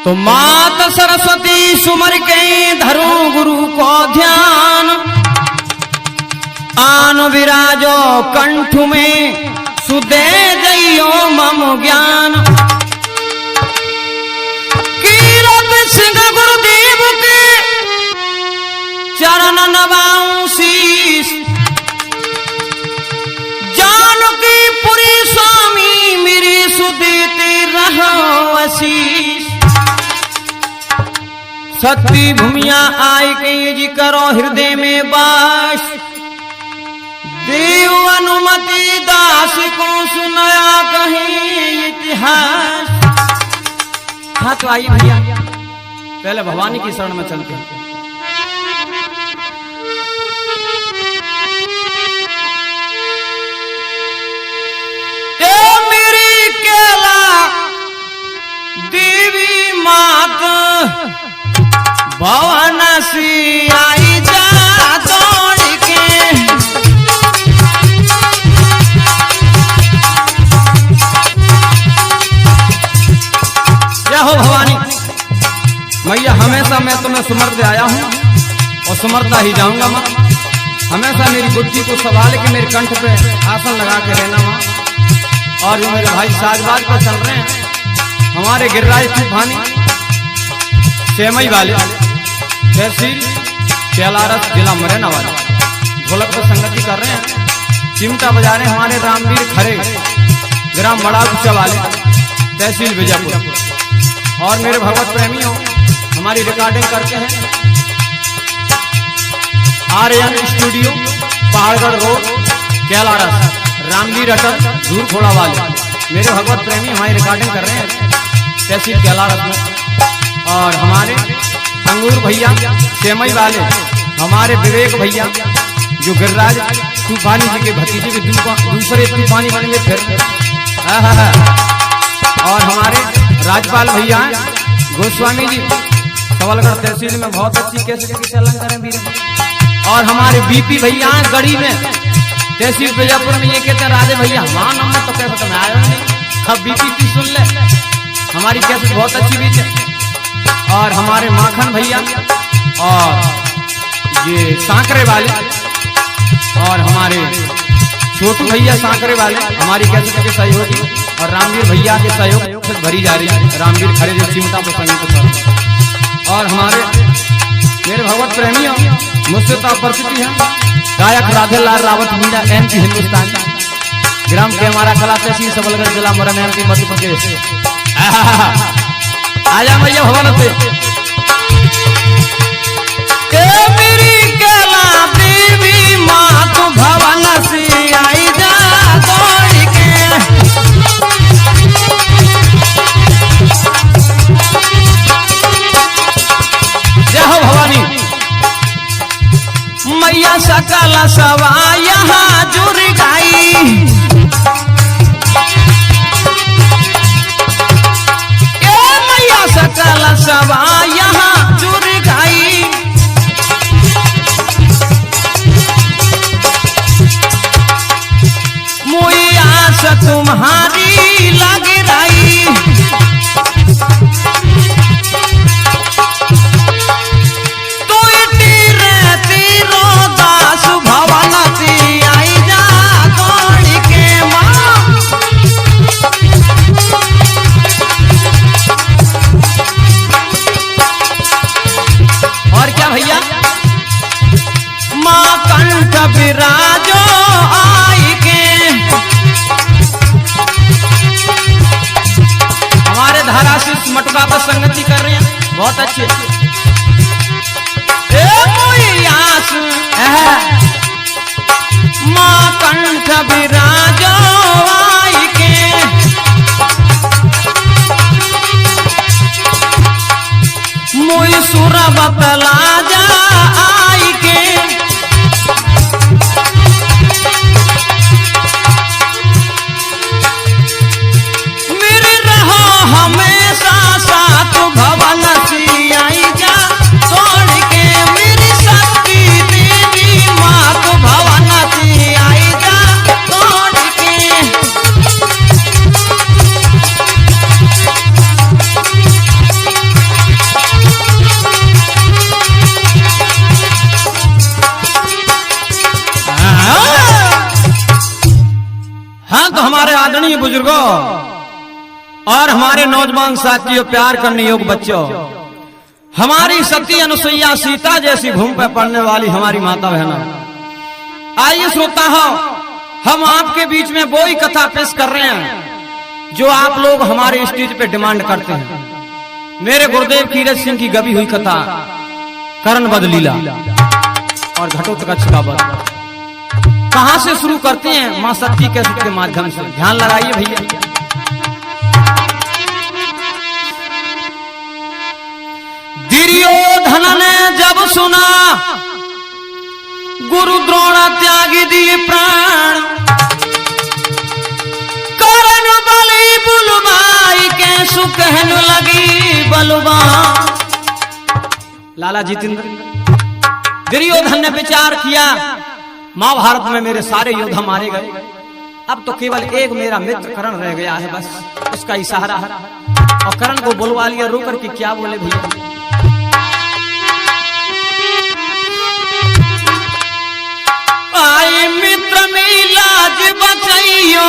तो मात सरस्वती सुमर के धरो गुरु को ध्यान, आन विराजो कंठ में सुदे जइयो मम ज्ञान। कीरत सिंह गुरुदेव के चरण नवाऊं शीश, जानकी पुरी स्वामी मेरी सुदेते रहो आशीष। सती भूमिया आय के जी करो हृदय में बास, देव अनुमति दास को सुनाया कहीं इतिहास। हाँ तो आइए भैया पहले भवानी की शरण में चलते हैं। मेरी केला देवी मात भवन सी आई जा दौड़ के, जय हो भवानी मैया। हमेशा मैं तुम्हें सुमरते आया हूँ और सुमरता ही जाऊंगा माँ। हमेशा मेरी बुद्धि को संभाल के मेरे कंठ पे आसन लगा के रहना माँ। और जो मेरे भाई साजबाज पर चल रहे हैं हमारे गिरिराज तूफानी सेमई वाले तहसील कैलारस जिला मुरैना वाले ढोलक पर संगति कर रहे हैं। चिमटा बजा रहे हैं हमारे रामवीर खरे ग्राम बड़ा गुच्चा वाले तहसील बीजापुर। और मेरे भगवत प्रेमियों हमारी रिकॉर्डिंग करते हैं आर्यन स्टूडियो पहाड़गढ़ रोड कैलारस रामवीर अटल दूर खोड़ा वाले मेरे भगवत प्रेमी हमारी रिकॉर्डिंग कर रहे हैं तहसील कैलारस में। और हमारे अंगूर भैया सेमई वाले हमारे विवेक भैया जो गिरिराज तूफानी जी के भतीजे भी दूसरे तूफानी बन गए फिर। और हमारे राजपाल भैया गोस्वामी जी सबलगढ़ तहसील में बहुत अच्छी कैसे चलन करें वीर। और हमारे बीपी भैया गढ़ी में तहसील बीजापुर में ये कहते हैं राजे भैया हमारा नंबर तो कैसे तुम्हें आया नहीं, अब बीपी सुन ले हमारी कैसे बहुत अच्छी बीच है। और हमारे माखन भैया और ये सांकरे वाले और हमारे छोटू भैया सांकरे वाले हमारी कैसे के सहयोगी और रामवीर भैया के सहयोग से भरी जा रही है। रामवीर खरे जो चिमटा पर संगीत कर। और हमारे मेरे भगवत प्रेमियों मुझसे तो परिस्थिति है गायक राधेलाल रावत मीना एमपी हिंदुस्तान ग्राम के हमारा कला तहसील सबलगढ़ जिला मुरैना एमपी मध्य प्रदेश। आजा भैया भवन पे मेरी केला देवी माँ तू भवन से आई जा दौड़ के। जय हो भवानी मैया सकल सवा यहाँ जुड़ गई, सकल सवा यहाँ जुड़ गई। मुई आस तुम्हारी लग रही, तू तीरो दास भवन सी आई जा दौड़ के माँ। और क्या भैया माँ कंठ विराजो आई के हमारे धाराशिव मटुका पर संगति कर रहे हैं बहुत अच्छे। माँ कंठ विराजो आई के मुई सुर बतला जा आई के। मेरे रहो हमेशा साथ भवन सी आई जा छोड़ के। मेरी शक्ति देवी मात भवन सी आई जा छोड़ के। हाँ, तो हमारे आदरणीय बुजुर्गों और हमारे नौजवान साथियों, प्यार करने योग्य बच्चों, हमारी सती अनुसुईया सीता जैसी भूमि पर पड़ने वाली हमारी माता बहनों, आइए श्रोता हो, हम आपके बीच में वो ही कथा पेश कर रहे हैं जो आप लोग हमारे स्टेज पे डिमांड करते हैं। मेरे गुरुदेव कीरत सिंह की गवी हुई कथा कर्ण वध लीला और घटोत्कच का वध। कहां से शुरू करते हैं? मां सती के माध्यम से। ध्यान लगाइए भैया। दुर्योधन ने जब सुना गुरु द्रोण त्यागी दिए प्राण, कर्ण बलि बुलवाई के सुकहन लगी बलवा। लाला जितेंद्र, दुर्योधन ने विचार किया महाभारत में मेरे सारे योद्धा मारे गए, अब तो केवल एक मेरा मित्र कर्ण रह गया है, बस उसका इशारा है। और कर्ण को बुलवा लिया। रो करके क्या बोले भैया? आए मित्र में लाज बचाइयो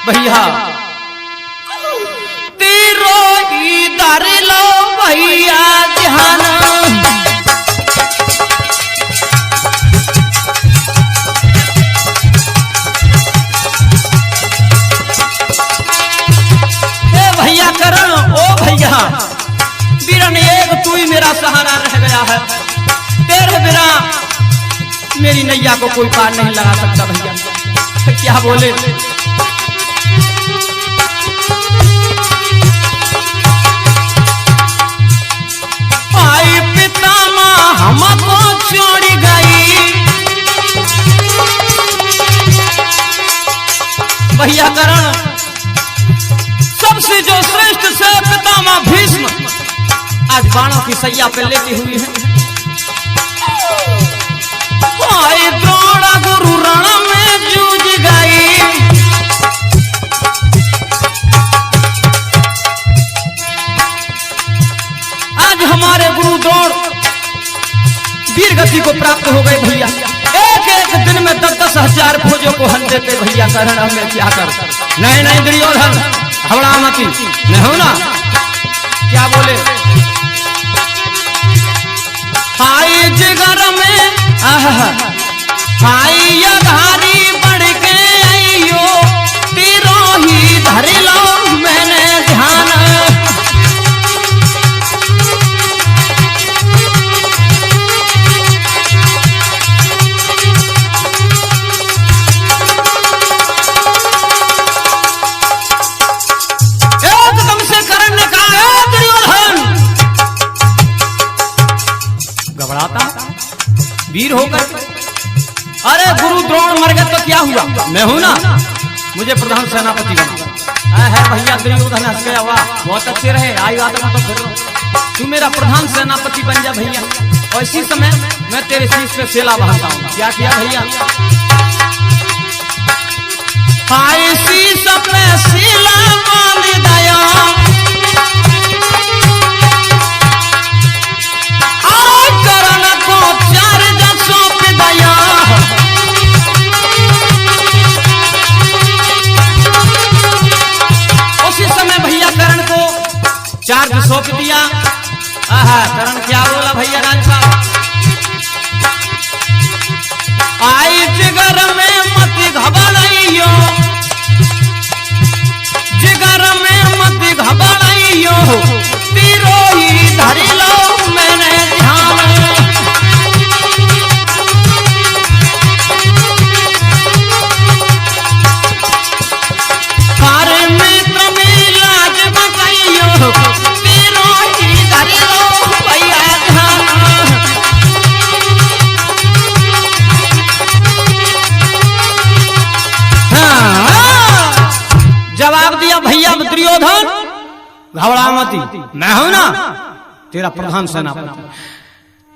भैया, तेरो इधर लो भैया ध्यान। भैया करण, ओ भैया बीरन, एक तू ही मेरा सहारा रह गया है। तेरे बिना मेरी नैया को कोई पार नहीं लगा सकता भैया। क्या बोले? आई पिता मां हमको छोड़ गई। भैया करण, सबसे जो श्रेष्ठ से पितामह भीष्म आज बाणों की सैया पे लेटी हुई है। आए द्रोण गुरु रण में जूझ गई। आज हमारे गुरु द्रोण वीर गति को प्राप्त हो गए भैया। एक एक दिन में 10-10 हजार फौजों को हन देते भैया करण। हमें क्या कर? नहीं नहीं दुर्योधन, हवड़ा मती नहीं हो ना। क्या बोले? हाय जिगर में हाय अघारी बढ़ के आइयो, तेरो ही धर लो मैंने ध्यान। एकदम से कर्ण ने कहा, दुर्योधन घबराता वीर होकर, अरे गुरु द्रोण मर गए तो क्या हुआ? मैं हूं ना, मुझे प्रधान सेनापति बना है भैया। दुर्योधन हंस गया, वाह बहुत अच्छे रहे, आई बात तो फिर तू मेरा प्रधान सेनापति बन जा भैया। और इसी समय मैं तेरे शीश पे सेला बहाता हूं। क्या किया भैया? हाय शीश पे सेला बांध दया, कर्ण को चार्ज सौंप दया। उसी समय भैया कर्ण को चार्ज सौंप दिया। कर्ण क्या बोला भैया राज साहब? आई जिगर में मत घबराइयो, जिगर में मत घबराइयो, तेरो ही धर लो मैंने ध्यान। सारे मित्र में लाज बचाइयो, तेरो ही धर लो भैया ध्यान। जवाब दिया भैया दुर्योधन, घबरा मती, मैं हूं ना तेरा प्रधान सेनापति।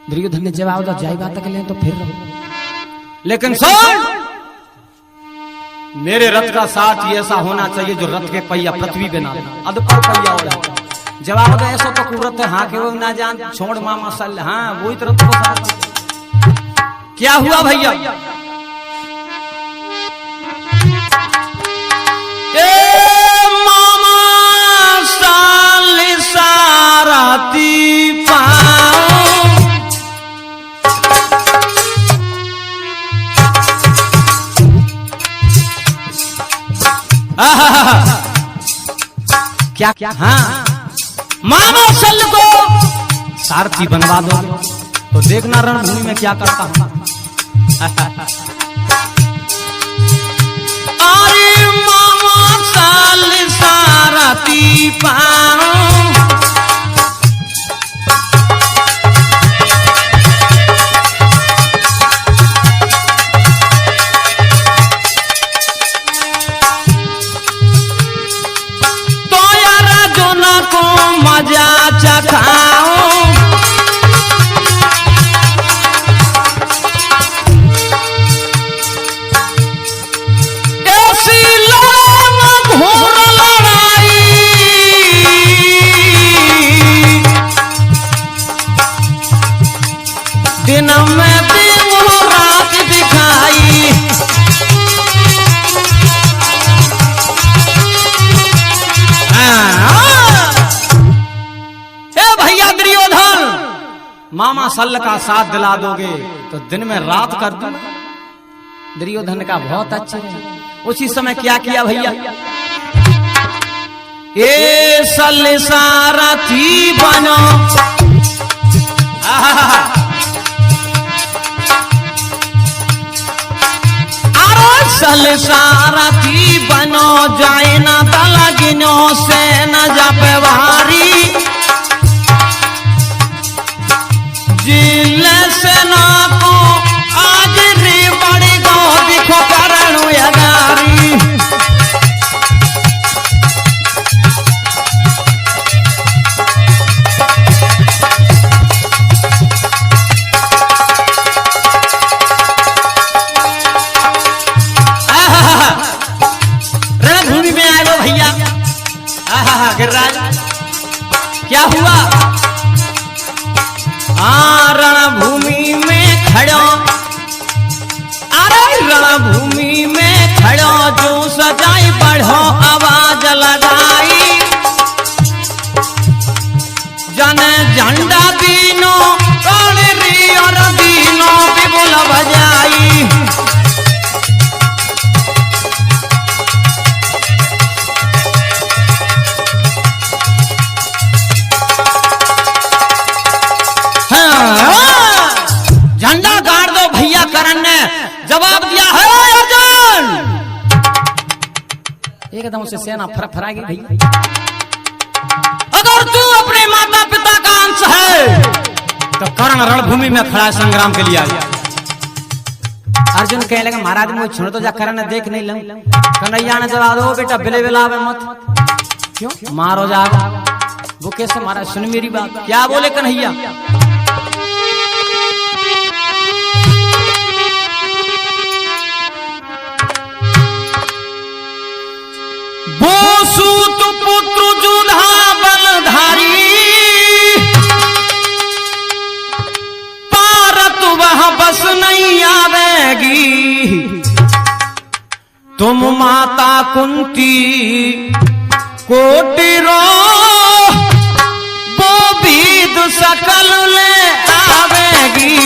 दुर्योधन ने जवाब दिया, जाई बात कर ले तो फिर रहो, लेकिन सुन, मेरे रथ का साथ ही ऐसा होना चाहिए जो रथ के पहिया पृथ्वी पे ना अधपर पहिया हो जाए। जवाब दे ऐसा तो कुरत है, हाँ के वो ना जान छोड़ मामा सल, हाँ वही तो रथ को साथ। क्या हुआ भैया? क्या क्या? हाँ, मामा सल को सारथी बनवा दो तो देखना रणभूमि में क्या करता हूं। अरे मामा सल सारथी पाऊं, मजा चखाऊं, ऐसी लड़ाई घोर लड़ाई, दिन में दिन रात दिखाई। मामा सल का साथ दिला दोगे तो दिन में रात कर दूं। दुर्योधन का बहुत अच्छे। उसी समय क्या किया भैया, ए सल सारथी बनो, अरे सल सारथी बनो, जाए ना तलगिनो से न जापे वारी, जिले से ना को आज री बड़ी गो दिखो करणु यगारी। रणभूमि में आए वो भैया, गिरिराज क्या हुआ? रणभूमि में खड़ो, अरे रणभूमि में खड़ो, जो सजाई बढ़ो आवाज लगाई, जन झंडा दीनो री और दीनो बिगुल बजाई। झंडा गाड़ दो भैया। करण ने जवाब दिया है अर्जुन। एकदम से सेना फरफरा गई भैया। अगर तू अपने माता पिता का अंश है तो कर्ण रणभूमि में खड़ा है संग्राम के लिए। अर्जुन कहने लगा महाराज मुझे छोड़ दो, जा करण ने देख नहीं लूं। कन्हैया ने जवाब दो बेटा बिले बिलावे मत, क्यों मारो जाएगा। वो कैसे मारा, सुन मेरी बात। क्या बोले कन्हैया, सूत पुत्र जुधा बलधारी, पारत वह बस नहीं आवेगी, तुम माता कुंती कोटिरो वो भी दुसकल ले आवेगी।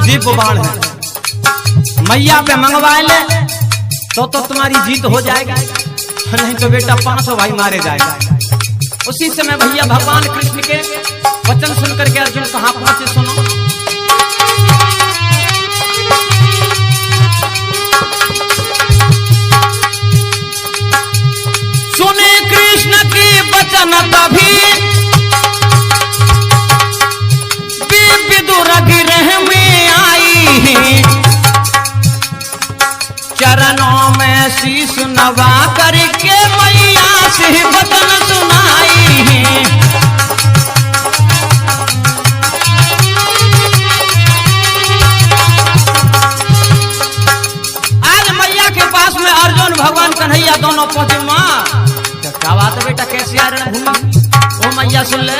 दिव्य बाण है, मैया पे मंगवाए ले तो तुम्हारी जीत हो जाएगी, नहीं तो बेटा 500 भाई मारे जाएगा। उसी समय भैया भगवान कृष्ण के वचन सुनकर के अर्जुन कहां पहुंचे सुनो। सुने कृष्ण की वचन तभी विदुर गिरह में आई, चरणों में शीश नवा करके मैया से वचन सुनाई। आज मैया के पास में अर्जुन भगवान कन्हैया दोनों पहुंचे। माँ क्या बात है बेटा, कैसे आ रणभूमि? ओ मैया सुन ले,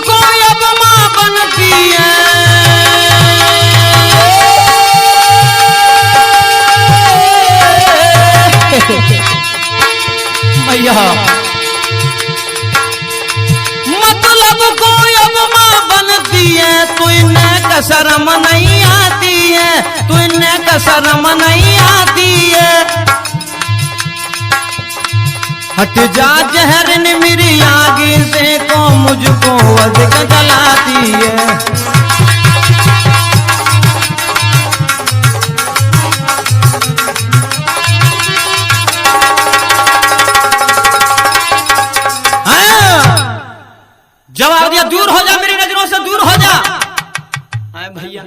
को अब मां बनती है, मैया मतलब को अब मां बनती है, तू इन्हें शर्म नहीं आती है, तू इन्हें शर्म नहीं आती है। हट जा जहर ने मेरी आगे से को मुझको अधिक जलाती है। जवाब दिया, दूर हो जा मेरी नजरों से, दूर हो जा। आए भैया,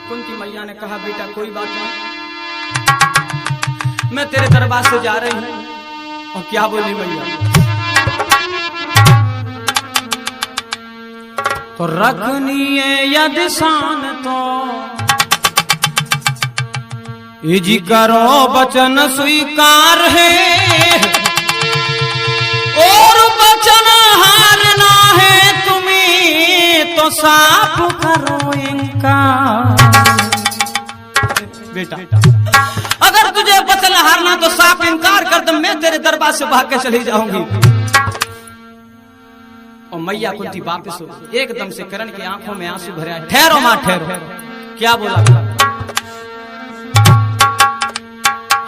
कुंती मैया ने कहा बेटा कोई बात नहीं, मैं तेरे दरबार से जा रही हूं। और क्या बोली मैया, तो रखनी है यद शान तो इजी करो वचन स्वीकार है, और वचन हारना है तुम्हें तो साफ करो इनकार। बेटा अगर तुझे वचन हारना तो साफ इनकार कर दो, मैं तेरे दरबार से भाग के चली जाऊंगी। और मैया कुंती वापस हो, एकदम से करण की आंखों में आंसू भरे आए। ठहरो मां ठहरो, क्या बोला?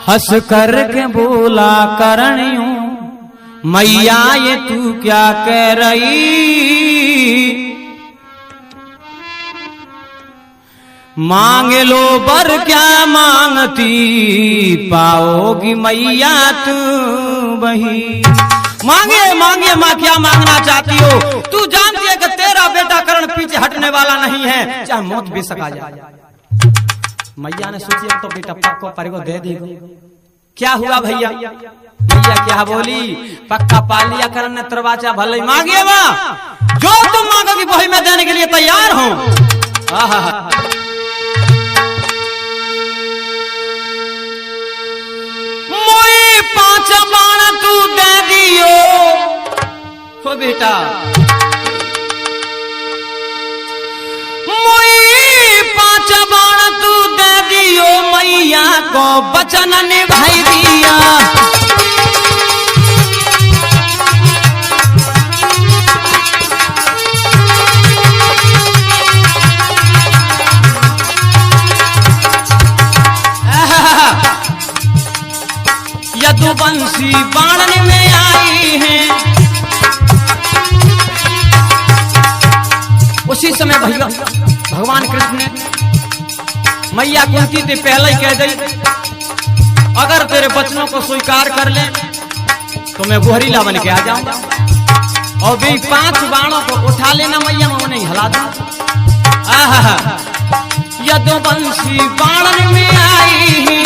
हंस कर के बोला करण यूं, मैया ये तू क्या कह रही, मांग लो बर क्या मांगती, पाओगी मैया तू वही। मांगे मांगे मां क्या मांगना चाहती हो, तू जानती है कि तेरा बेटा करण पीछे हटने वाला नहीं है, चाहे मौत भी सका जाए। मैया ने सोची तो बेटा पक्को परिको दे देगी। क्या हुआ भैया? मैया क्या बोली, पक्का पा लिया करण ने तरवाचा भले मांगे मां, जो तुम मांगोगी वही मैं देने के लिए तैयार हूं। मोई 5 बाण तू दे दियो हो बेटा, मोई 5 बाण तू दे दियो, मैया को वचन निभाई दिया। यदुवंशी बाणन में आई है, उसी समय भैया भगवान कृष्ण ने मैया कुंती से पहले ही कह दी, अगर तेरे वचनों को स्वीकार कर ले तो मैं गोहरीला बन के आ जाऊंगा, और भी 5 बाणों को उठा लेना मैया, मैं उन्हें हिला दूंगा। यदुवंशी बाणन में आई है,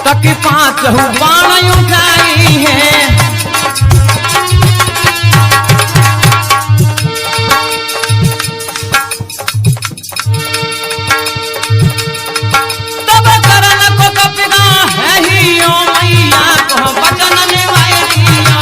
तक 5 बाण उठाई है, तब करण को कपगा है ही ओ मैया को वचन निभाई दिया।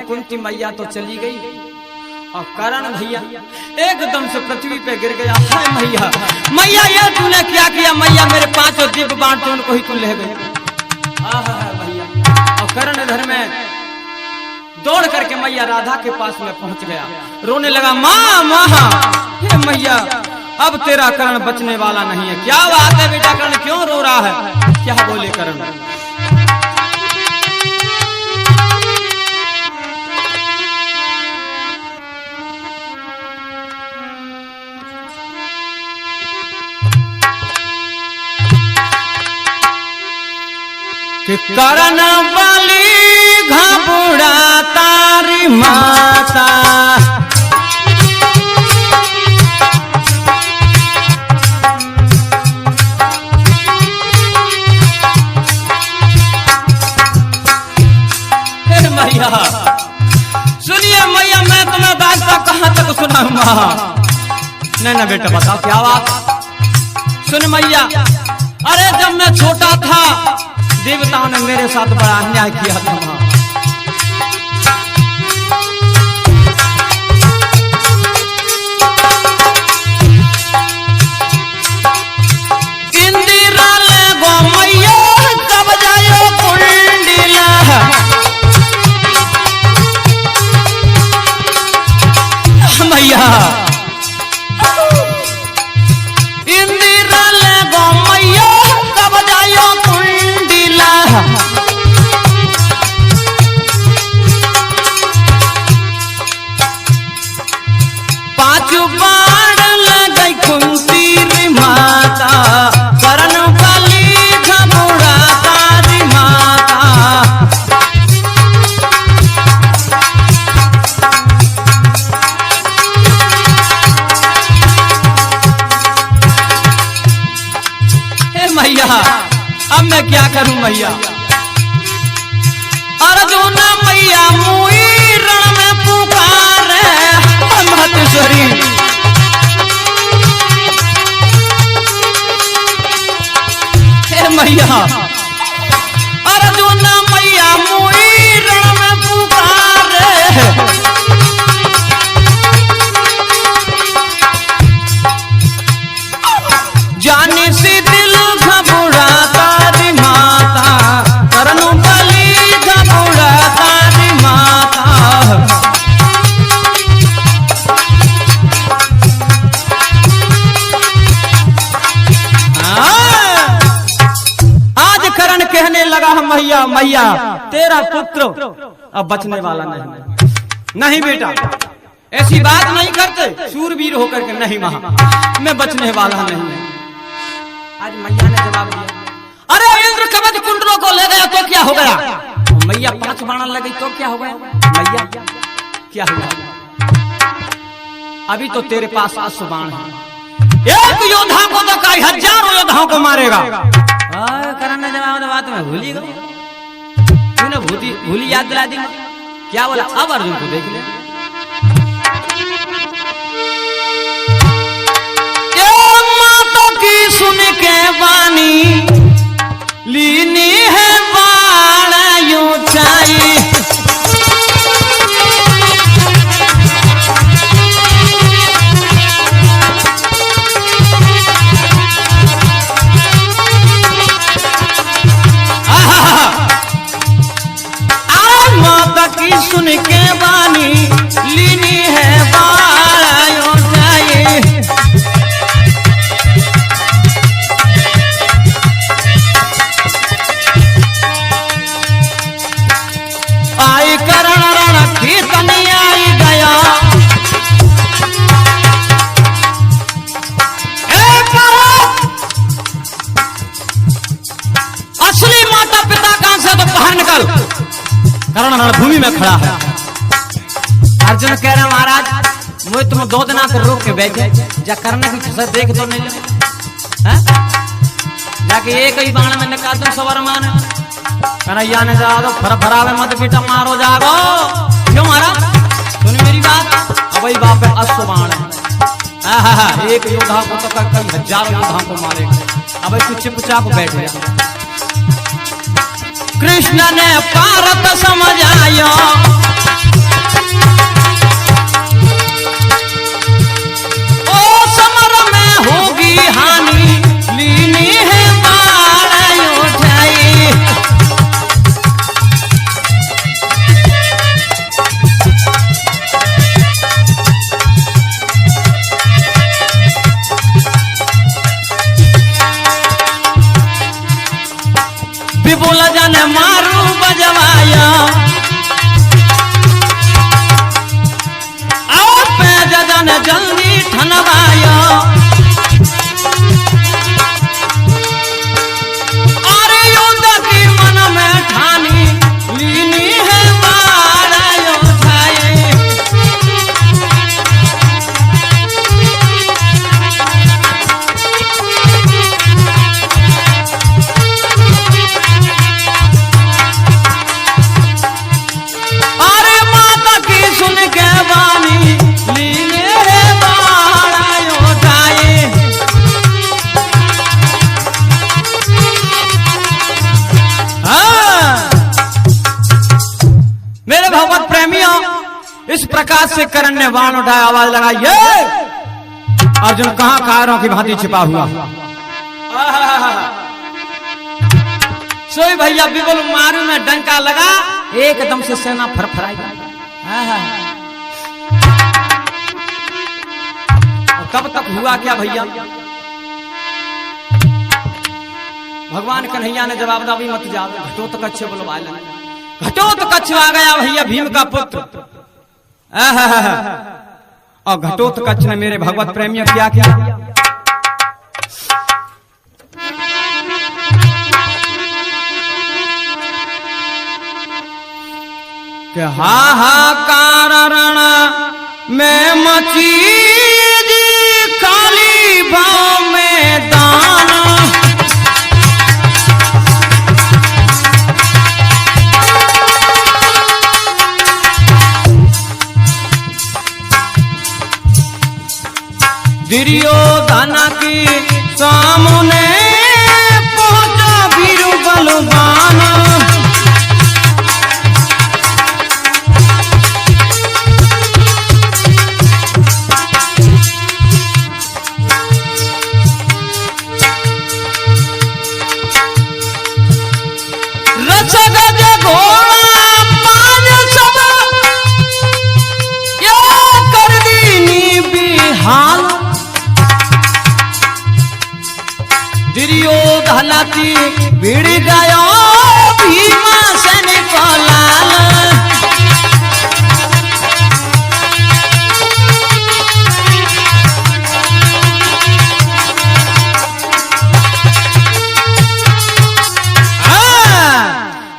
कुंती मैया तो चली गई और करण भैया एकदम से पृथ्वी पे गिर गया। हाय मैया, मैया ये तूने क्या किया मैया, मेरे 5 दिव्य बाण तो उनको ही तू ले गई। भैया और करण इधर में दौड़ करके मैया राधा के पास में पहुंच गया, रोने लगा, माँ माँ हे मैया अब तेरा करण बचने वाला नहीं है। क्या बात है बेटा, करण क्यों रो रहा है? क्या बोले करण? कि करण वाली घबुड़ा तारी माता। मैया सुनिए मैया, मैं तुम्हें दास्तां कहां तक सुनाऊंगा। नहीं ना बेटा बताओ क्या बात। सुन मैया, अरे जब मैं छोटा था देवताओं ने मेरे साथ बड़ा अन्याय किया था मां। इंदिरा ले गो मैया कब जायो कुंडीला। मैया इंदिरा ले गो मैया कब जायो कुंडीला। पांचू बाण लगई कुंती री माता, करन काली घबुड़ा तारी माता। मैया अब मैं क्या करूं मैया। अर्जुन मैया मुई रण में पुकारे महतेश्वरी। हे मैया अर्जुन मैया मुई रण में पुकारे। जानी सी दिल घबुड़ा तारी माता, करनु काली घबुड़ा तारी माता। आज करण कहने लगा मैया मैया तेरा पुत्र अब बचने वाला नहीं बेटा, ऐसी बात नहीं करते सूरवीर होकर के। नहीं महा मैं बचने वाला नहीं। आज मैया ने जवाब दिया, अरे इंद्र कवच कुंडलों को ले गया तो क्या हो गया। मैया 5 बाण लगी तो क्या हो गया। मैया क्या हुआ, अभी तो तेरे पास 800 बाण है। एक योद्धा को तो कई हजारों योद्धाओं को मारेगा। करण ने जवाब दिया, बात में भूल ही गई। तूने भूली याद दिला दी। क्या बोला, अब अर्जुन को देख ले। की सुन के वानी लीनी है बाण ऊंचाई। माता की सुन के वानी लीनी है बाण ऊंचाई। करण रण कीर्तन आई गया। असली माता पिता कहां से, तो बाहर निकल। करण रणभूमि में खड़ा है। अर्जुन कह रहे महाराज मुझे तुम 2 दिन से रोक के बैठे, जा करने की कसर देख तो नहीं ले। जाके एक ही बाण में निकाल दो सवर मान। कन्हैया ने जागो फरावे मत बेटा मारो जागो। क्यों मारा, सुन मेरी बात। अब वही बाप है 800 बाण है। एक योद्धा को तो कई हजारों योद्धाओं को मारेगा। अब तू चुपचाप बैठ जा। कृष्ण ने पारत समझाया, ओ समर में होगी हानि लीनी है बाण उठाई। विपुल जन मारू बजवाया, और पैज जन जल्दी ठनवाया। और युद्ध की मन में ठानी लीनी है प्रकार से करण ने बाण उठाया, आवाज लगा, ये अर्जुन कहां कायरों की भांति छिपा हुआ। सोई भैया बिगुल मारू में डंका लगा, एकदम से सेना फरफराई। तब तक हुआ क्या भैया, भगवान कन्हैया ने जवाब दिया, भी मत जाओ, घटोत्कच बुलवा लेना। घटोत्कच आ गया भैया, भीम का पुत्र। और घटोत्कच ने मेरे भगवत प्रेमियों क्या किया, कि हाहाकार रण में मची काली भाव में दान। दुर्योधन की सामने पहुंचा वीर बलवान। दुर्योधन भिड़ गयो भीमसेन को लाल।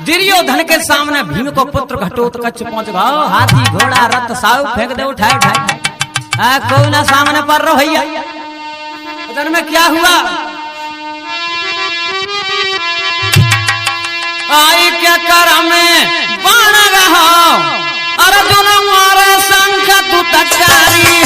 दुर्योधन के सामने भीम को पुत्र घटोत्कच पहुंच गयो, हाथी घोड़ा रथ साउ फेंक दे, उठाए उठाए कोई ना सामने पर रहो भैया। उधर में क्या हुआ, आई क्या कर में बाण रहो, अर्जुन मारे शंख तू तटकारी।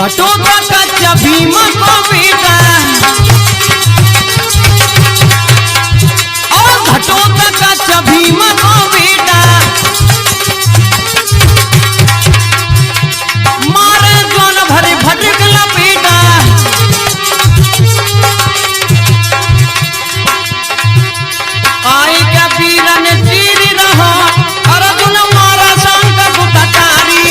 घटोत्कच भीम को पीटा, और घटोत्कच भीम को पीटा। मारे जोन भरे भटक लपीटा, आई क्या वीरन चीर रहो, अर्जुन मारा शंख तू तटकारी।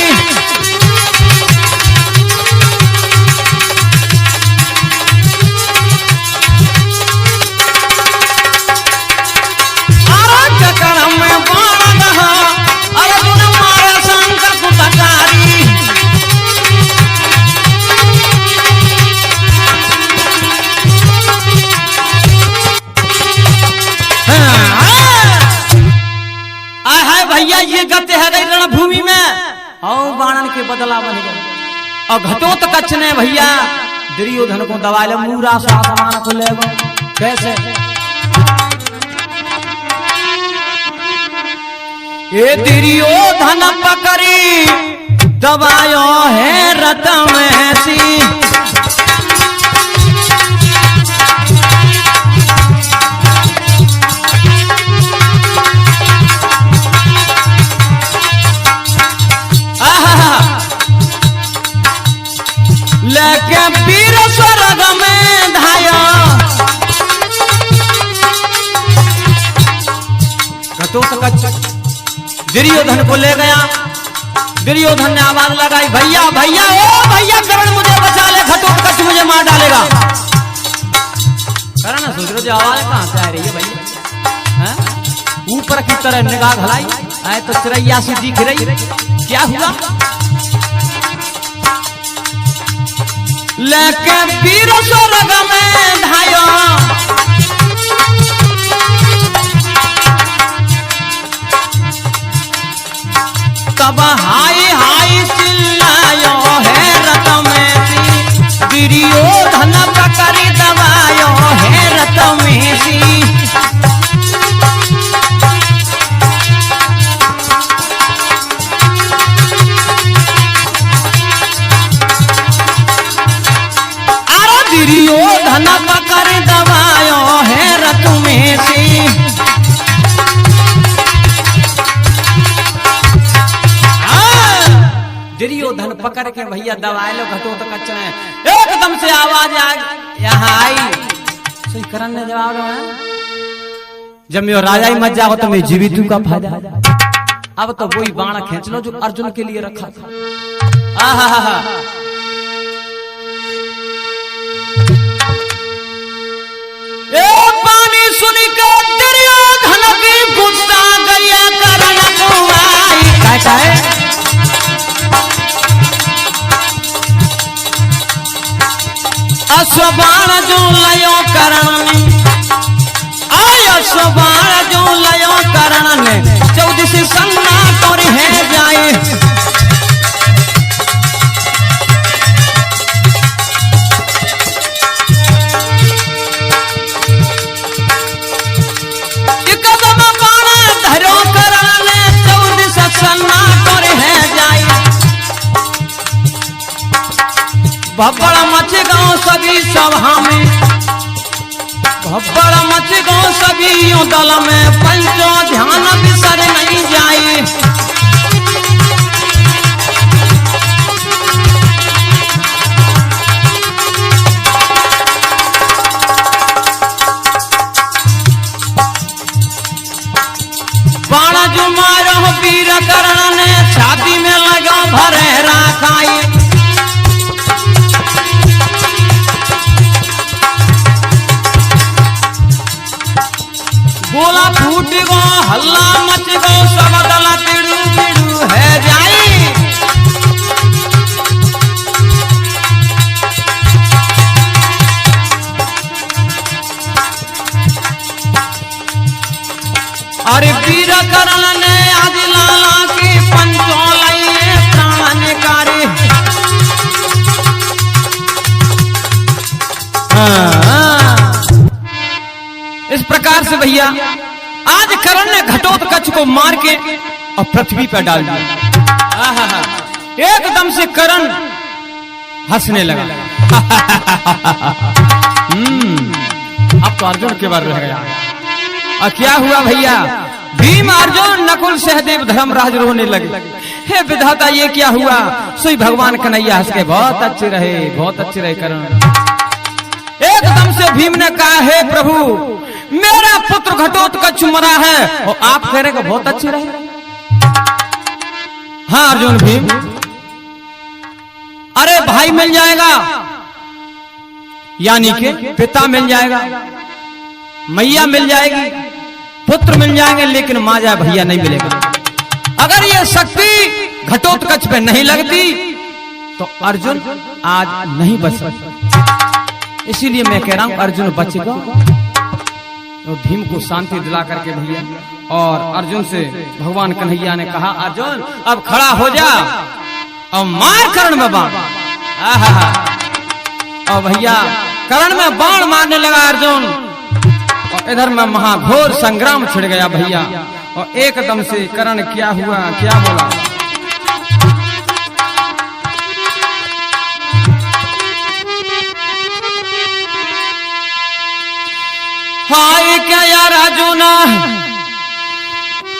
भैया ये गते है गई रणभूमि में, और बाणन के बदला बन गए। और घटोत्कच ने भैया दुर्योधन को दबा ले, मूरा सा सामान को ले गए। कैसे, ये दुर्योधन पकड़ी दबायो है रत में सी। लेके वीर स्वर्ग में धाया, घटोत्कच दुर्योधन को ले गया। दुर्योधन ने आवाज लगाई, भैया भैया ओ भैया कर्ण मुझे बचा ले, घटोत्कच मुझे मार डालेगा। कर्ण सोच रहे आवाज कहां से आ रही है भैया, ऊपर की तरह निगाह घलाई, आए तो चिड़ैया सी दिख रही। क्या हुआ, लेके वीर स्वर्ग में धायो, तब हाय हाय चिल्लायो है रत में सी। दुर्योधन पकड़ी दबायो है रत में सी। पकड़ के भैया दबाए लो घटोत कच ने एकदम से आवाज आ यहाँ आई। सही करण ने जवाब दिया जब मैं राजा ही मत जाओ तो मैं जीवित का फायदा। अब तो वही बाण खींच लो जो अर्जुन के लिए रखा था। आहा पानी सुनी के दुर्योधन की गुस्सा गया करण कुमारी क्या है अश्वबाण जो लयो करण आय अश्वबाण जो लयो करण ने 14 संगना तोर है जाए। भब्बड़ मच गाँव सभी सभा में भब्बड़ मच गाँव सभी दल में पंचो ध्यान बिसर नहीं जाए। बाण जो मारो वीर करण ने छाती में लगा भरे राखाई। गोला फूट गो हल्ला मच गो सब दल तिड़ू तिड़ू है जाई। अरे वीर करण ने आज लाला के पंचों लिए प्राण निकारे। इस प्रकार से भैया आज करण ने घटोत्कच को मार के और पृथ्वी पर डाल दिया। एकदम से करण हंसने लगा। अब तो अर्जुन के बारे रह गया। और क्या हुआ भैया भीम अर्जुन नकुल सहदेव धर्मराज रोने लगे। हे विधाता ये क्या हुआ। सोई भगवान कन्हैया हंस के बहुत अच्छे रहे करण। एकदम से भीम ने कहा हे प्रभु मेरा पुत्र घटोत्कच मरा है और आप कह रहे बहुत अच्छे रहे। हाँ अर्जुन भीम अरे भाई मिल जाएगा यानी के पिता मिल जाएगा मैया मिल जाएगी पुत्र मिल जाएंगे लेकिन माजा भैया नहीं मिलेगा। अगर ये शक्ति घटोत्कच पे नहीं लगती तो अर्जुन आज नहीं बच सकता। इसीलिए मैं कह रहा हूं अर्जुन बचेगा। तो भीम को शांति दिला करके भैया और अर्जुन से भगवान कन्हैया ने कहा अर्जुन अब खड़ा हो जा और मार कर्ण में बाण। और भैया कर्ण में बाण मारने लगा अर्जुन और इधर में महाघोर संग्राम छिड़ गया भैया। और एकदम से कर्ण क्या हुआ क्या बोला। हाय क्या यार अर्जुन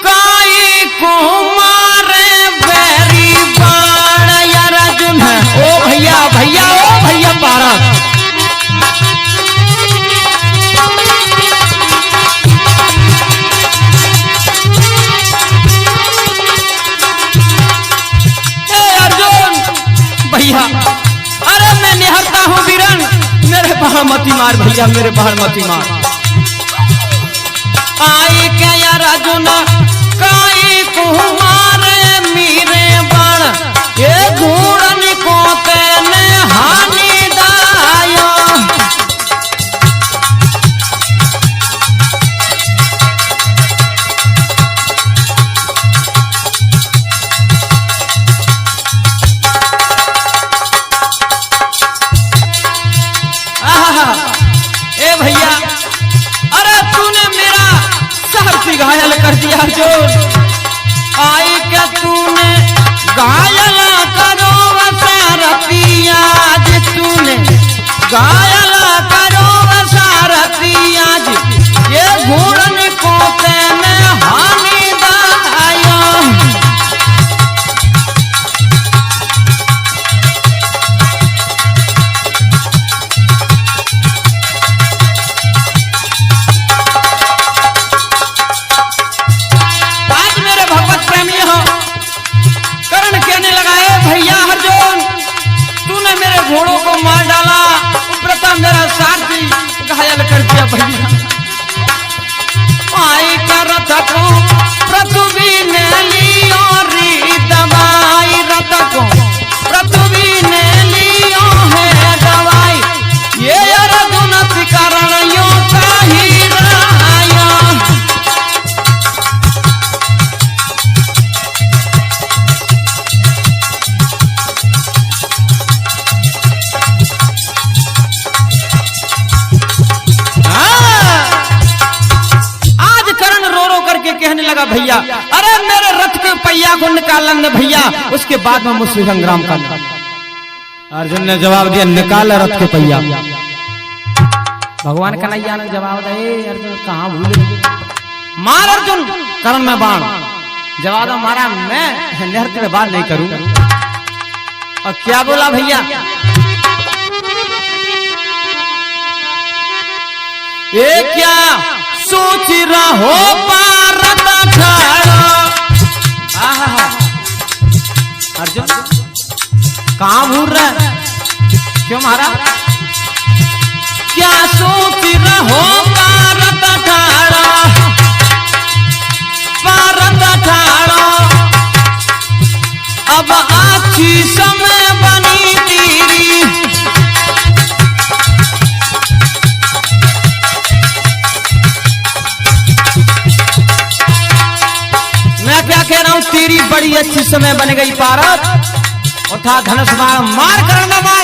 काई को मारे बैरी बाण यार अर्जुन है। ओ भैया पारा अर्जुन भैया अरे मैं निहरता हूँ वीरन मेरे बाहर मती मार भैया मेरे बाहर मती मार। आई के यार अर्जुन काई कुमार मीरे बाण ये घूरन को तेने हानि दायो। ए भैया अरे तूने मेरा सहर्षि घायल कर दिया अर्जुन। आई क्या तूने घायल करो सारथिया जी तूने घायल करो सारथिया जी ये घूरन को तेने हानि दायो। मेरे घोड़ों को मार डाला, उप्रता मेरा सारथी घायल कर दिया भैया। आई का रथ को पृथ्वी ने लियो री दवाई, रथ को पृथ्वी ने लियो है दवाई, ये अर्जुन कारण यो काही राया। कहने लगा भैया अरे मेरे रथ के पहिया को निकाल लेंगे भैया, उसके बाद में मुझसे संग्राम करना। अर्जुन ने जवाब दिया निकाल रथ के पहिया। भगवान कन्हैया ने जवाब दिया अर्जुन कहाँ भूले, मार अर्जुन कर्ण में बाण। जवाब मारा मैं नहर में बाण नहीं करूं। और क्या बोला भैया, ये क्या सोच रहो पारत ठाड़ो। अर्जुन कहाँ भूल रहा है, क्यों मारा? क्या सोच रहो पारत ठाड़ो, पारत ठाड़ो, अब अच्छी समय बनी तेरी। मैं क्या कह रहा हूं, तेरी बड़ी अच्छी समय बन गई पारत। उठा धनुष बाण मार करना बाण।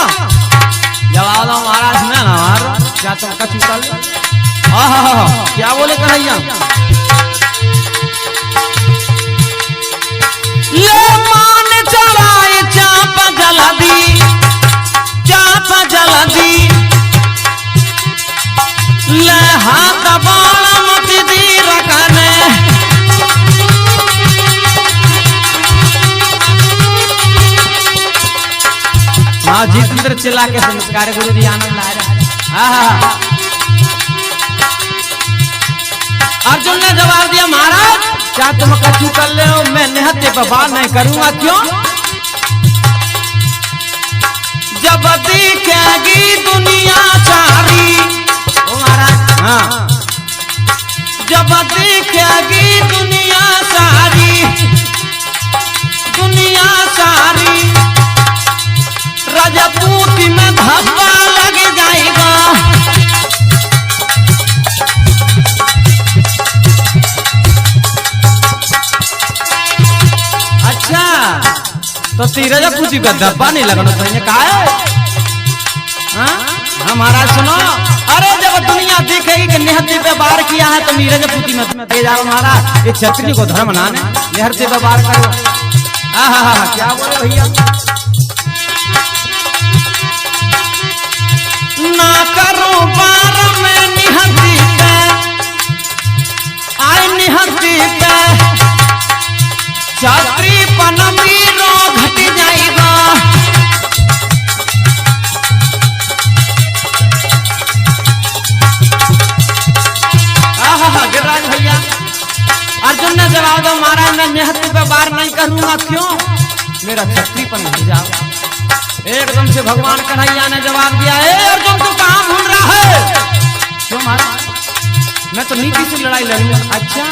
जवाब दो महाराज मैं ना मार, क्या तुम कछु कर। क्या बोले कन्हैया, ये मान चढ़ाए चाप जल्दी, चाप जल्दी, ले हाथ बाण मत दी रखने। हाँ जितेंद्र चिल्ला के संस्कार गुरु जी आनंद आ रहा। अर्जुन ने जवाब दिया महाराज क्या तुम कछु कर ले हो, मैं निहत्थे पर बात नहीं करूंगा। क्यों? जब दिखेगी दुनिया सारी, ओ महाराज हाँ, जब दिखेगी दुनिया सारी, दुनिया सारी, राजपूती में धब्बा लग जाएगा। अच्छा तो राजपूती का धब्बा नहीं लगना चाहिए, कहा है? हाँ महाराज सुनो, अरे जब दुनिया देखेगी कि निहत्थे पे वार किया है तो मीरा राजपूती में दे जाओ महाराज, ये क्षत्रिय को धर्म ना निहत्थे पे वार करो। क्या बोले भैया, ना करो बार में निहत्थे पे, आए निहत्थे पे छात्री पनमीरो घट जाएगा। गिरिराज भैया अर्जुन ने जवाब दो महाराज मैं निहत्थे पे वार नहीं करूंगा। क्यों? मेरा छत्रीपन घट जाओ। एकदम से भगवान कन्हैया ने जवाब दिया अर्जुन तू कहाँ भूल रहा है? क्यों महाराज? मैं तो नीति से लड़ाई लड़ूंगा। अच्छा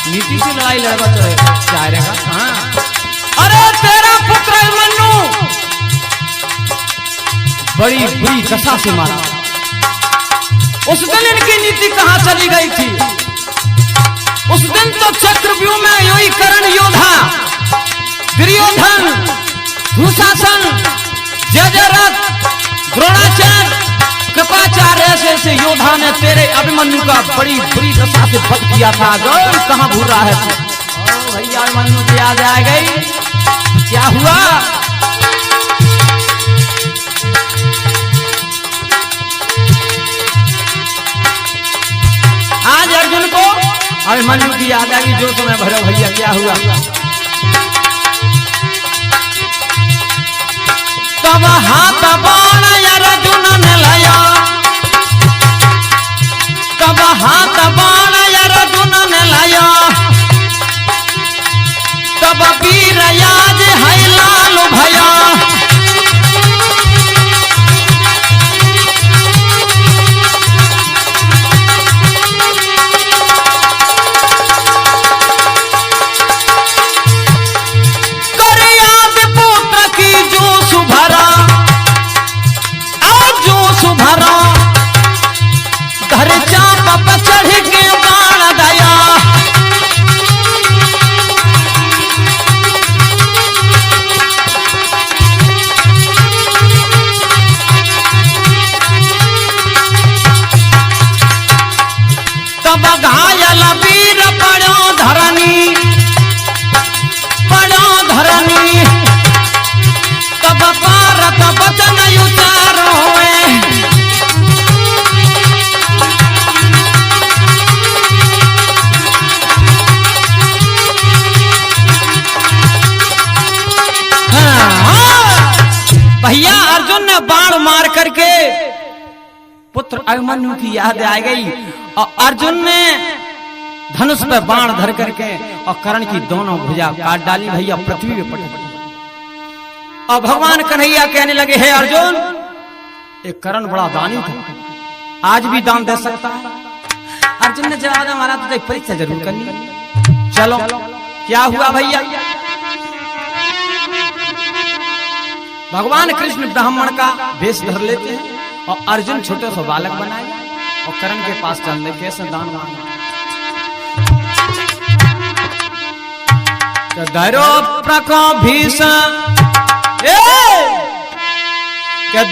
नीति से लड़ाई लड़वा तो क्या रहेगा? हाँ अरे तेरा पुत्र मन्नू बड़ी बुरी दशा से मारा। उस दिन इनकी नीति कहाँ चली गई थी? उस दिन तो चक्रव्यूह में योगी कर्ण योद्धा दुर्योधन, दुशासन, जयद्रथ, द्रोणाचार्य, कृपाचार्य ऐसे योद्धा ने तेरे अभिमन्यु का बड़ी बुरी दशा से वध किया था। जो कहाँ भूल रहा है तू? भैया अभिमन्यु की याद आ गई, क्या हुआ? आज अर्जुन को अभिमन्यु की याद आ गई। जो तुम्हें भरो भैया क्या हुआ? तब हाथ बाण अर्जुन ने लाया, तब हाथ बाण अर्जुन ने लाया, तब वीर याद है लाल भया। करके पुत्र अभिमन्यु की याद आ गई और अर्जुन ने धनुष पे बाण धर करके और कर्ण की दोनों भुजा काट डाली भैया, पृथ्वी पे पटक दी। और भगवान कन्हैया कहने लगे, हे अर्जुन, एक कर्ण बड़ा दानी था, आज भी दान दे सकता है। अर्जुन ने जवाब दिया, हमारा तो परीक्षा जरूर करनी। चलो क्या हुआ भैया, भगवान कृष्ण ब्राह्मण का वेश धर लेते हैं और अर्जुन छोटे से बालक बनाए और कर्ण के पास चलने कैसे दान मांगा। दरो प्रको भीषण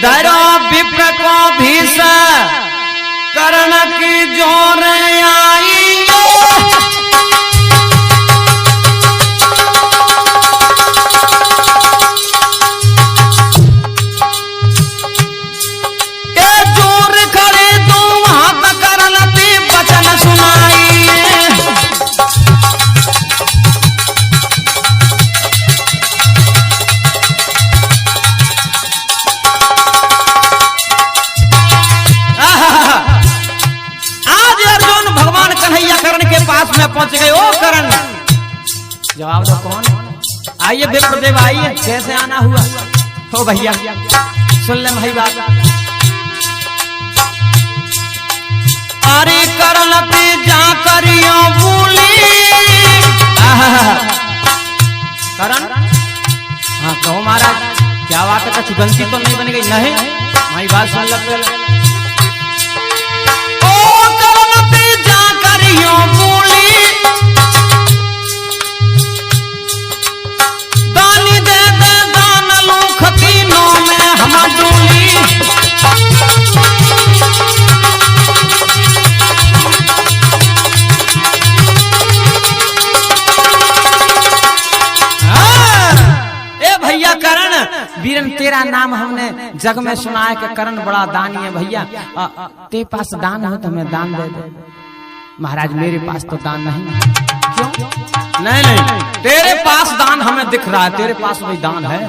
दरो विप्र को भीषण कर्ण की जोर आई। में पहुंच गए। ओ करण, जवाब दो कौन? आइए विप्रदेव आइए, कैसे आना हुआ? हो भैया सुन ले भाई बात। अरे करण पे जा करियो बोली। करण, हाँ कहो महाराज, क्या बात है? कुछ गलती तो नहीं बन गई? नहीं भाई बात सुन लो पहले। ओ करण पे जा करियो बोली, वीरन तेरा नाम हमने जग में सुना है कि करण बड़ा दानी है भैया, तेरे पास दान हो तो मैं दान दे दे। महाराज मेरे पास तो दान नहीं। क्यों? नहीं नहीं, तेरे पास दान हमें दिख रहा है, तेरे पास भी दान है।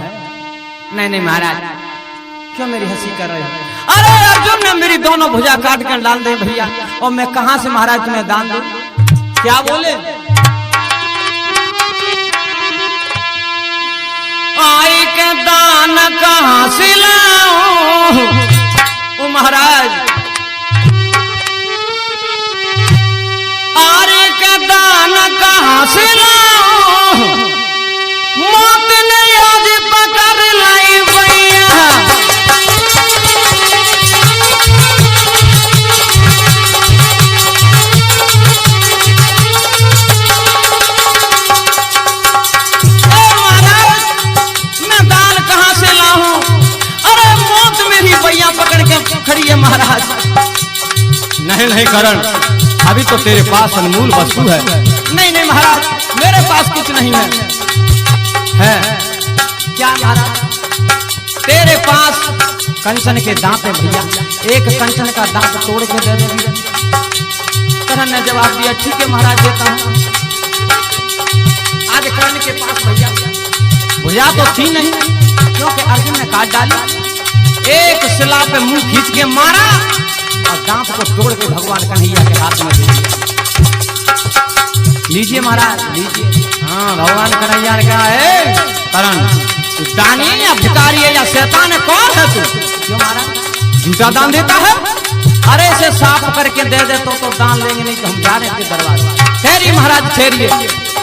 नहीं नहीं महाराज, क्यों मेरी हंसी कर रहे हो? अरे अर्जुन ने मेरी दोनों भुजा काट कर डाल दे भैया, और मैं कहां से महाराज तुम्हें दान दूं? क्या बोले? आई के दान कहां से लाऊं? ओ महाराज, आरे के दान कहां से लाऊं? मौत ने आज पकड़ लाई भैया। खड़ी है महाराज। नहीं नहीं करण, अभी तो तेरे पास अनमोल वस्तु है। नहीं नहीं महाराज, मेरे पास कुछ नहीं है। क्या महाराज? तेरे पास कंचन के दांत है भैया, एक कंचन का दांत तोड़ के दे दे। करण ने जवाब दिया, ठीक है महाराज देता हूँ। आज करण के पास भैया भुजा तो थी नहीं, क्योंकि अर्जुन ने काट डाली। एक शिला पे मुंह खींच के मारा और दांत को तोड़ के भगवान कन्हैया के हाथ में दे दिया। लीजिए महाराज लीजिए। हाँ भगवान कन्हैया ने कहा, करण तू दानी या भिखारी है या शैतान है, कौन है तू? क्यों महाराज झूठा दान देता है? अरे इसे साफ करके दे दे तो दान लेंगे, नहीं तो हम जा रहे थे दरबार। ठहरिए महाराज ठहरिए।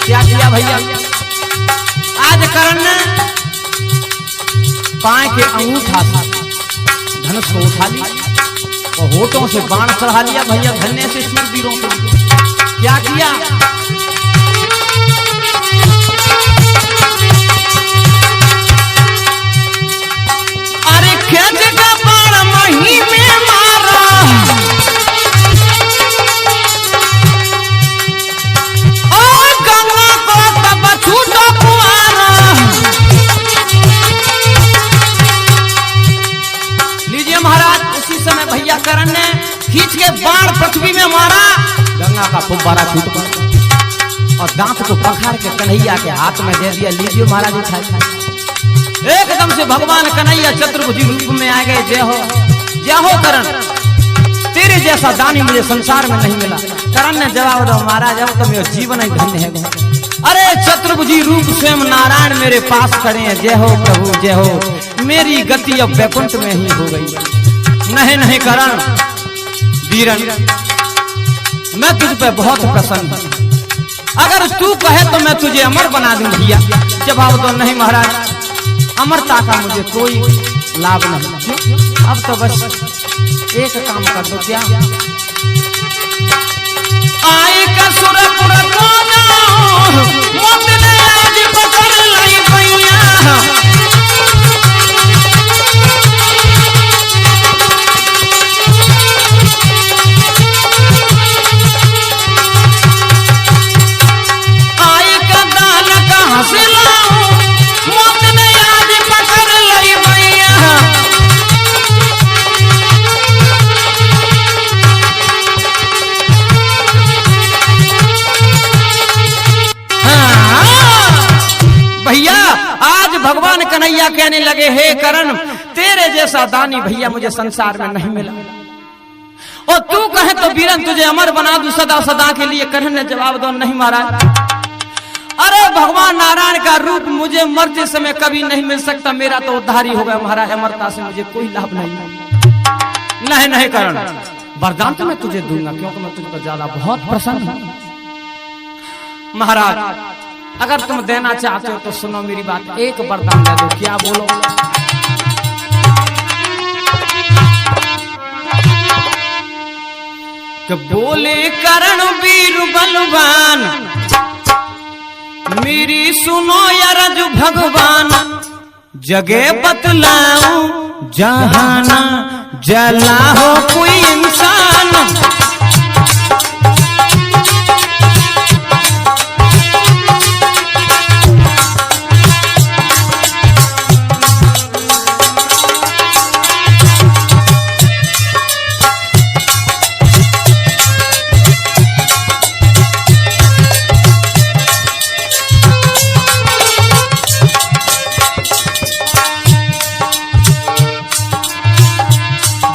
क्या किया भैया? आज करण ने पाए के अंगूठा धनुष को उठा लिया और होठों से बाण चढ़ा लिया भैया, धन्य से शूरवीरों को। क्या किया? अरे खेच का बाण मही में मारा, और गंगा को तब छूटा कुआरा। महाराज उसी समय भैया करण ने खींच के बाण पृथ्वी में मारा, गंगा का फुब्बारा छूट पड़ा और दांत को पखाड़ के कन्हैया के हाथ में दे दिया। लीजिए महाराज उठाइए। एकदम से भगवान कन्हैया चतुर्भुज रूप में आ गए। जय हो जय हो करण, तेरे जैसा दानी मुझे संसार में नहीं मिला। करण ने जवाब दो महाराज अब तो मेरा जीवन ही धन्य है। अरे चतुर्भुजी रूप स्वयं नारायण मेरे पास खड़े हैं। जय हो प्रभु जय हो, मेरी गति अब वैकुंठ में ही हो गई। नहीं नहीं करण वीरन, मैं तुझ पे बहुत प्रसन्न हूं। अगर तू कहे तो मैं तुझे अमर बना दूं भैया। जवाब दो नहीं महाराज, अमरता का मुझे कोई लाभ नहीं। अब तो बस एक काम कर दो, क्या आए का सुरपुर कोना मोत ने आज पकड़ लाई भैया। आए का दान कहां से लाऊं मोत ने आज पकड़ लाई भैया। भैया आज भगवान कन्हैया कहने लगे हे करण, तेरे जैसा दानी भैया मुझे संसार में नहीं मिला, और तू कहे तो वीरन तुझे अमर बना दूं सदा सदा के लिए। करण ने जवाब दो नहीं महाराज, अरे भगवान नारायण का रूप मुझे मरते समय कभी नहीं मिल सकता। मेरा तो उद्धार ही होगा महाराज, अमरता से मुझे कोई लाभ नहीं। नहीं नहीं करण, वरदान तो मैं तुझे दूंगा क्योंकि मैं तुझ पर ज्यादा बहुत प्रसन्न हूं। महाराज अगर तुम देना चाहते हो तो सुनो मेरी बात, एक वरदान दे दो। क्या बोलो? कि बोले करण वीर बलवान, मेरी सुनो यारज भगवान। जगे बतलाऊं जहाना जला हो कोई इंसान।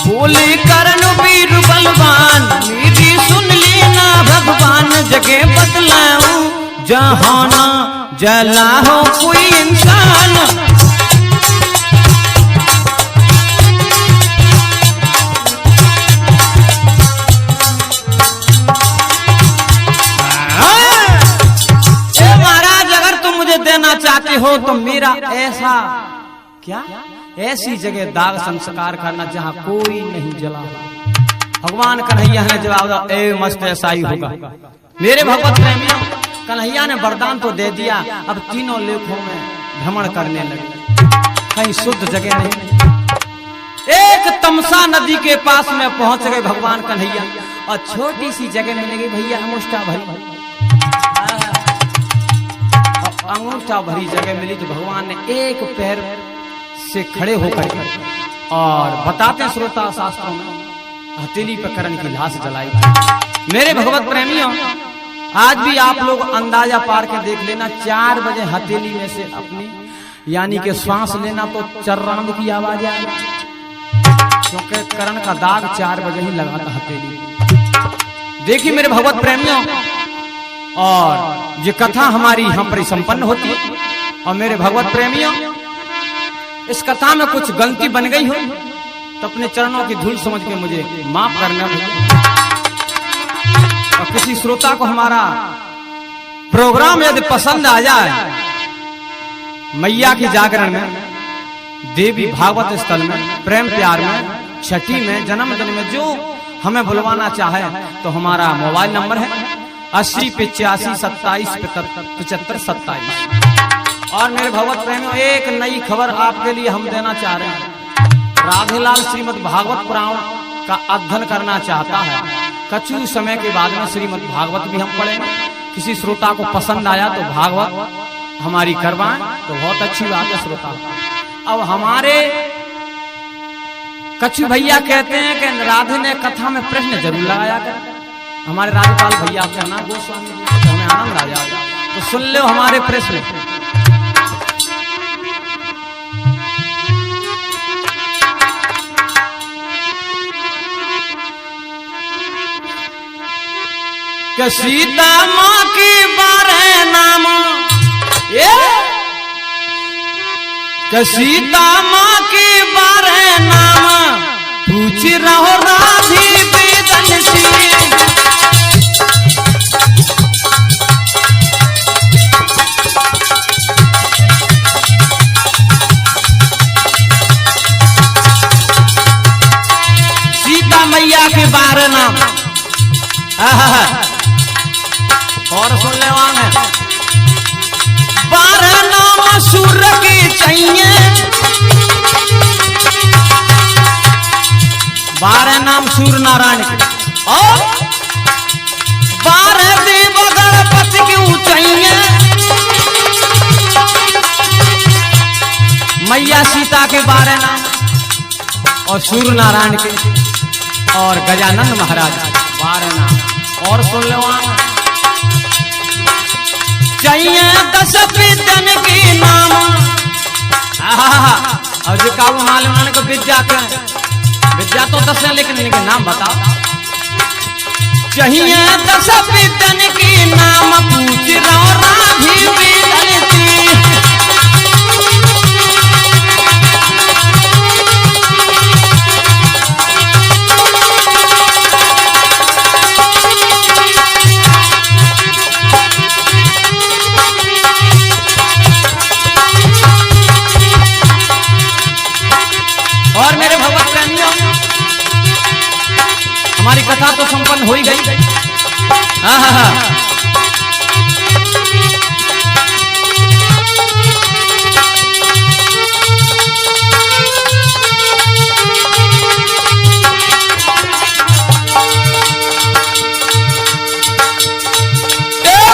बोले करण वीर बलवान, मेरी सुन लेना भगवान। जगे बतलाऊं जहाना जला हो कोई इंसान। महाराज अगर तुम मुझे देना चाहते हो तो मेरा ऐसा क्या ऐसी जगह दाग संस्कार करना जहां कोई नहीं जला। भगवान कन्हैया ने जवाब दिया ए मस्त ऐसा ही होगा। मेरे भगवत प्रेमियों कन्हैया ने वरदान तो दे दिया, अब तीनों लेखों में भ्रमण करने लगे, कहीं शुद्ध जगह नहीं। एक तमसा नदी के पास में पहुंच गए भगवान कन्हैया, और छोटी सी जगह मिलेगी भैया अंगूठा भरी, अंगूठा भरी जगह मिली तो भगवान ने एक पैर से खड़े होकर और बताते श्रोता शास्त्रों में हथेली पर करण की लाश जलाई। मेरे भगवत प्रेमियों आज भी आप लोग अंदाजा पार के देख लेना, 4 बजे हथेली में से अपनी यानी कि श्वास लेना तो चर्रांद की आवाज आए, क्योंकि करण का दाग 4 बजे ही लगा था हथेली। देखिए मेरे भगवत प्रेमियों, और ये कथा हमारी हम पर संपन्न होती है। और मेरे भगवत प्रेमियों इस कथा में कुछ गलती बन गई हो तो अपने चरणों की धूल समझ के मुझे माफ करना। और किसी श्रोता को हमारा प्रोग्राम यदि पसंद आ जाए, मैया की जागरण में, देवी भागवत स्थल में, प्रेम प्यार में, छठी में, जन्मदिन में, जो हमें बुलवाना चाहे तो हमारा मोबाइल नंबर है 80 85 27 75 27। और मेरे भगवत प्रेमियों एक नई खबर आपके लिए हम देना चाह रहे हैं। राधेलाल श्रीमद् भागवत पुराण का अध्ययन करना चाहता है, कछु समय के बाद में श्रीमद् भागवत भी हम पढ़ेंगे। किसी श्रोता को पसंद आया तो भागवत हमारी करवाएं तो बहुत अच्छी बात है श्रोता। अब हमारे कछु भैया कहते हैं कि राधे ने कथा में प्रश्न जरूर लगाया कर। हमारे राज्यपाल भैया कहना गोस्वामी जी तो हमें आनंद आ जाएगा, तो सुन लो हमारे प्रश्न। कि सीता माँ की 12 नाम, कि सीता माँ की 12 नाम पूछ रहो राधी बेदन सी। सीता मैया के 12 नाम और सुन ले वहां 12 नाम सूर्य की चाहिए, 12 नाम सूर्य नारायण के और 12 देव गणपति की चाहिए। मैया सीता के 12 नाम और सूर्य नारायण के और गजानन महाराज 12 नाम और सुन लो वहां चाहिए 10 विद्यन की नाम। और जो काबू माल उन्होंने को विद्या के विद्या तो 10 है लेकिन इनके नाम बताओ। चाहिए 10 विद्यन की नाम पूछ रहो राधी बेदन सी। और मेरे भगवत प्रेमियों हमारी कथा तो संपन्न हो ही गई।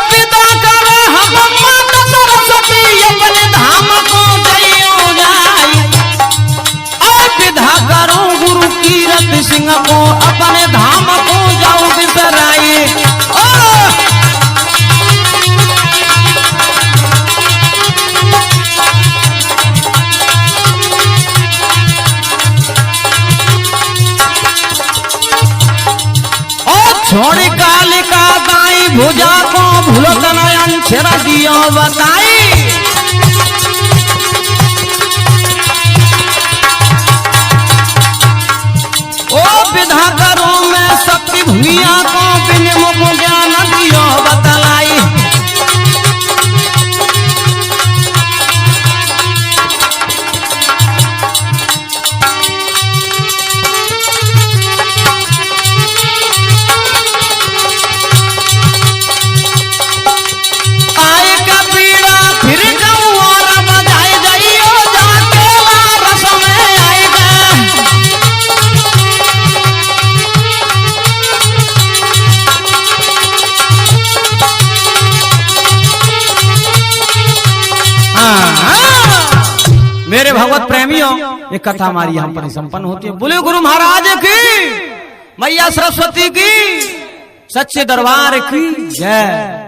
पिता करे हम माता सरस्वती अपने धाम को जइयो जाई। विधा करो गुरु कीरत सिंह को अपने धाम को जाओ बिसराई। छोड़ी कालिका दाई भुजा को भूलत नयन छेड़ दियो बताई। विधा करो मैं शक्ति भूमिया को बिन मुख ज्ञान दियो बतलाई। आए का पीड़ा फिर जाऊं और बजाए जाइयो जाके रस में आएगा। मेरे भगवत प्रेमियों ये कथा हमारी यहाँ पर संपन्न होती है। बोले गुरु महाराज की, मैया सरस्वती की, सच्चे दरबार की जय।